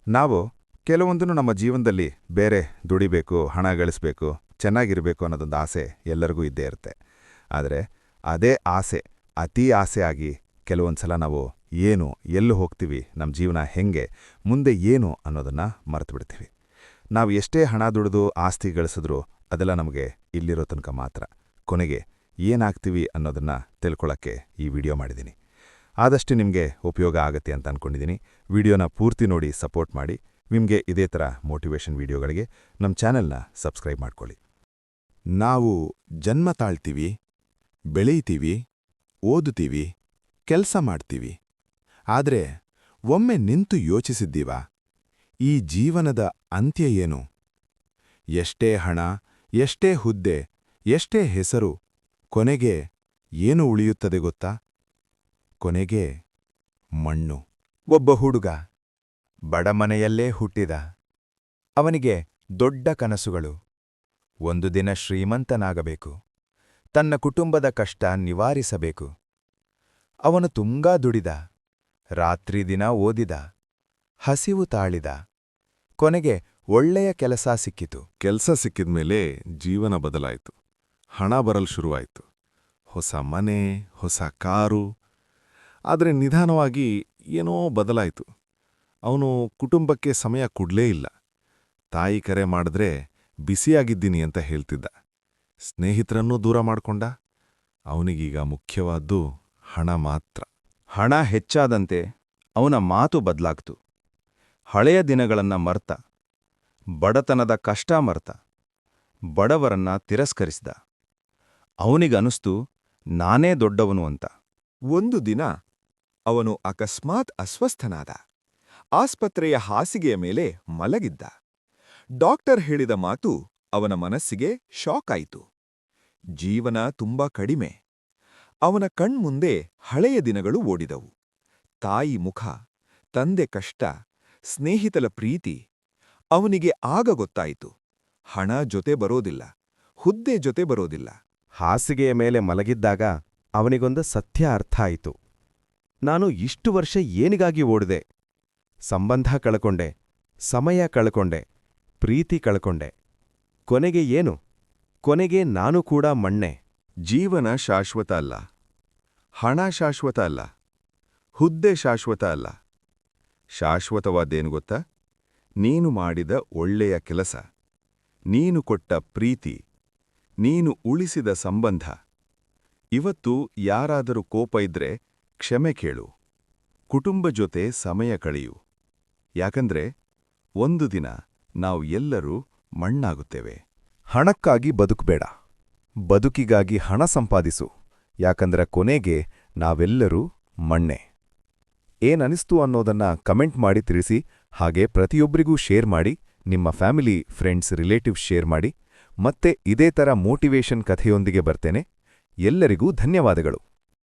ನಾವು ಕೆಲವೊಂದನ್ನು ನಮ್ಮ ಜೀವನದಲ್ಲಿ ಬೇರೆ ದುಡಿಬೇಕು, ಹಣ ಗಳಿಸಬೇಕು, ಚೆನ್ನಾಗಿರಬೇಕು ಅನ್ನೋದೊಂದು ಆಸೆ ಎಲ್ಲರಿಗೂ ಇದ್ದೇ ಇರುತ್ತೆ. ಆದರೆ ಅದೇ ಆಸೆ ಅತೀ ಆಸೆ ಆಗಿ ಕೆಲವೊಂದ್ಸಲ ನಾವು ಏನು, ಎಲ್ಲಿ ಹೋಗ್ತೀವಿ, ನಮ್ಮ ಜೀವನ ಹೆಂಗೆ, ಮುಂದೆ ಏನು ಅನ್ನೋದನ್ನು ಮರೆತುಬಿಡ್ತೀವಿ. ನಾವು ಎಷ್ಟೇ ಹಣ ದುಡಿದು ಆಸ್ತಿ ಗಳಿಸಿದ್ರೂ ಅದೆಲ್ಲ ನಮಗೆ ಇಲ್ಲಿರೋ ತನಕ ಮಾತ್ರ. ಕೊನೆಗೆ ಏನಾಗ್ತೀವಿ ಅನ್ನೋದನ್ನು ತಿಳ್ಕೊಳ್ಳೋಕ್ಕೆ ಈ ವಿಡಿಯೋ ಮಾಡಿದ್ದೀನಿ. ಆದಷ್ಟು ನಿಮಗೆ ಉಪಯೋಗ ಆಗತ್ತೆ ಅಂತ ಅಂದ್ಕೊಂಡಿದ್ದೀನಿ. ವಿಡಿಯೋನ ಪೂರ್ತಿ ನೋಡಿ ಸಪೋರ್ಟ್ ಮಾಡಿ. ನಿಮಗೆ ಇದೇ ಥರ ಮೋಟಿವೇಶನ್ ವಿಡಿಯೋಗಳಿಗೆ ನಮ್ಮ ಚಾನೆಲ್ನ ಸಬ್ಸ್ಕ್ರೈಬ್ ಮಾಡ್ಕೊಳ್ಳಿ. ನಾವು ಜನ್ಮ ತಾಳ್ತೀವಿ, ಬೆಳೀತೀವಿ, ಓದುತ್ತೀವಿ, ಕೆಲಸ ಮಾಡ್ತೀವಿ. ಆದರೆ ಒಮ್ಮೆ ನಿಂತು ಯೋಚಿಸಿದ್ದೀವಾ, ಈ ಜೀವನದ ಅಂತ್ಯ ಏನು? ಎಷ್ಟೇ ಹಣ, ಎಷ್ಟೇ ಹುದ್ದೆ, ಎಷ್ಟೇ ಹೆಸರು, ಕೊನೆಗೆ ಏನು ಉಳಿಯುತ್ತದೆ ಗೊತ್ತಾ? ಕೊನೆಗೆ ಮಣ್ಣು. ಒಬ್ಬ ಹುಡುಗ ಬಡಮನೆಯಲ್ಲೇ ಹುಟ್ಟಿದ. ಅವನಿಗೆ ದೊಡ್ಡ ಕನಸುಗಳು. ಒಂದು ದಿನ ಶ್ರೀಮಂತನಾಗಬೇಕು, ತನ್ನ ಕುಟುಂಬದ ಕಷ್ಟ ನಿವಾರಿಸಬೇಕು. ಅವನು ತುಂಬಾ ದುಡಿದ, ರಾತ್ರಿ ದಿನ ಓದಿದ, ಹಸಿವು ತಾಳಿದ. ಕೊನೆಗೆ ಒಳ್ಳೆಯ ಕೆಲಸ ಸಿಕ್ಕಿತು. ಕೆಲಸ ಸಿಕ್ಕಿದ್ಮೇಲೆ ಜೀವನ ಬದಲಾಯಿತು. ಹಣ ಬರಲು ಶುರುವಾಯಿತು. ಹೊಸ ಮನೆ, ಹೊಸ ಕಾರು. ಆದರೆ ನಿಧಾನವಾಗಿ ಏನೋ ಬದಲಾಯಿತು. ಅವನು ಕುಟುಂಬಕ್ಕೆ ಸಮಯ ಕೊಡ್ಲೇ ಇಲ್ಲ. ತಾಯಿ ಕರೆ ಮಾಡಿದ್ರೆ ಬಿಸಿಯಾಗಿದ್ದೀನಿ ಅಂತ ಹೇಳ್ತಿದ್ದ. ಸ್ನೇಹಿತರನ್ನೂ ದೂರ ಮಾಡ್ಕೊಂಡ. ಅವನಿಗೀಗ ಮುಖ್ಯವಾದ್ದು ಹಣ ಮಾತ್ರ. ಹಣ ಹೆಚ್ಚಾದಂತೆ ಅವನ ಮಾತು ಬದಲಾಗ್ತು. ಹಳೆಯ ದಿನಗಳನ್ನ ಮರ್ತ, ಬಡತನದ ಕಷ್ಟ ಮರ್ತ, ಬಡವರನ್ನ ತಿರಸ್ಕರಿಸಿದ. ಅವನಿಗನಿಸ್ತು ನಾನೇ ದೊಡ್ಡವನು ಅಂತ. ಒಂದು ದಿನ ಅವನು ಅಕಸ್ಮಾತ್ ಅಸ್ವಸ್ಥನಾದ. ಆಸ್ಪತ್ರೆಯ ಹಾಸಿಗೆಯ ಮೇಲೆ ಮಲಗಿದ್ದ. ಡಾಕ್ಟರ್ ಹೇಳಿದ ಮಾತು ಅವನ ಮನಸ್ಸಿಗೆ ಶಾಕ್ ಆಯಿತು. ಜೀವನ ತುಂಬಾ ಕಡಿಮೆ. ಅವನ ಕಣ್ಮುಂದೆ ಹಳೆಯ ದಿನಗಳು ಓಡಿದವು. ತಾಯಿ ಮುಖ, ತಂದೆ ಕಷ್ಟ, ಸ್ನೇಹಿತರ ಪ್ರೀತಿ. ಅವನಿಗೆ ಆಗ ಗೊತ್ತಾಯಿತು, ಹಣ ಜೊತೆ ಬರೋದಿಲ್ಲ, ಹುದ್ದೆ ಜೊತೆ ಬರೋದಿಲ್ಲ. ಹಾಸಿಗೆಯ ಮೇಲೆ ಮಲಗಿದ್ದಾಗ ಅವನಿಗೊಂದು ಸತ್ಯ ಅರ್ಥ ಆಯಿತು. ನಾನು ಇಷ್ಟು ವರ್ಷ ಏನಿಗಾಗಿ ಓಡಿದೆ? ಸಂಬಂಧ ಕಳ್ಕೊಂಡೆ, ಸಮಯ ಕಳ್ಕೊಂಡೆ, ಪ್ರೀತಿ ಕಳ್ಕೊಂಡೆ. ಕೊನೆಗೆ ಏನು? ಕೊನೆಗೆ ನಾನು ಕೂಡ ಮಣ್ಣೆ. ಜೀವನ ಶಾಶ್ವತ ಅಲ್ಲ. ಹಣ ಶಾಶ್ವತ ಅಲ್ಲ. ಹುದ್ದೆ ಶಾಶ್ವತ ಅಲ್ಲ. ಶಾಶ್ವತವಾದ್ದೇನು ಗೊತ್ತಾ? ನೀನು ಮಾಡಿದ ಒಳ್ಳೆಯ ಕೆಲಸ, ನೀನು ಕೊಟ್ಟ ಪ್ರೀತಿ, ನೀನು ಉಳಿಸಿದ ಸಂಬಂಧ. ಇವತ್ತು ಯಾರಾದರೂ ಕೋಪ ಇದ್ರೆ ಕ್ಷಮೆ ಕೇಳು. ಕುಟುಂಬ ಜೊತೆ ಸಮಯ ಕಳೆಯು. ಯಾಕಂದ್ರೆ ಒಂದು ದಿನ ನಾವು ಎಲ್ಲರೂ ಮಣ್ಣಾಗುತ್ತೇವೆ. ಹಣಕ್ಕಾಗಿ ಬದುಕಬೇಡ, ಬದುಕಿಗಾಗಿ ಹಣ ಸಂಪಾದಿಸು. ಯಾಕಂದ್ರೆ ಕೊನೆಗೆ ನಾವೆಲ್ಲರೂ ಮಣ್ಣೆ. ಏನನಿಸ್ತು ಅನ್ನೋದನ್ನ ಕಮೆಂಟ್ ಮಾಡಿ ತಿಳಿಸಿ. ಹಾಗೆ ಪ್ರತಿಯೊಬ್ಬರಿಗೂ ಶೇರ್ ಮಾಡಿ. ನಿಮ್ಮ ಫ್ಯಾಮಿಲಿ, ಫ್ರೆಂಡ್ಸ್, ರಿಲೇಟಿವ್ಸ್ ಶೇರ್ ಮಾಡಿ. ಮತ್ತೆ ಇದೇ ಥರ ಮೋಟಿವೇಶನ್ ಕಥೆಯೊಂದಿಗೆ ಬರ್ತೇನೆ. ಎಲ್ಲರಿಗೂ ಧನ್ಯವಾದಗಳು.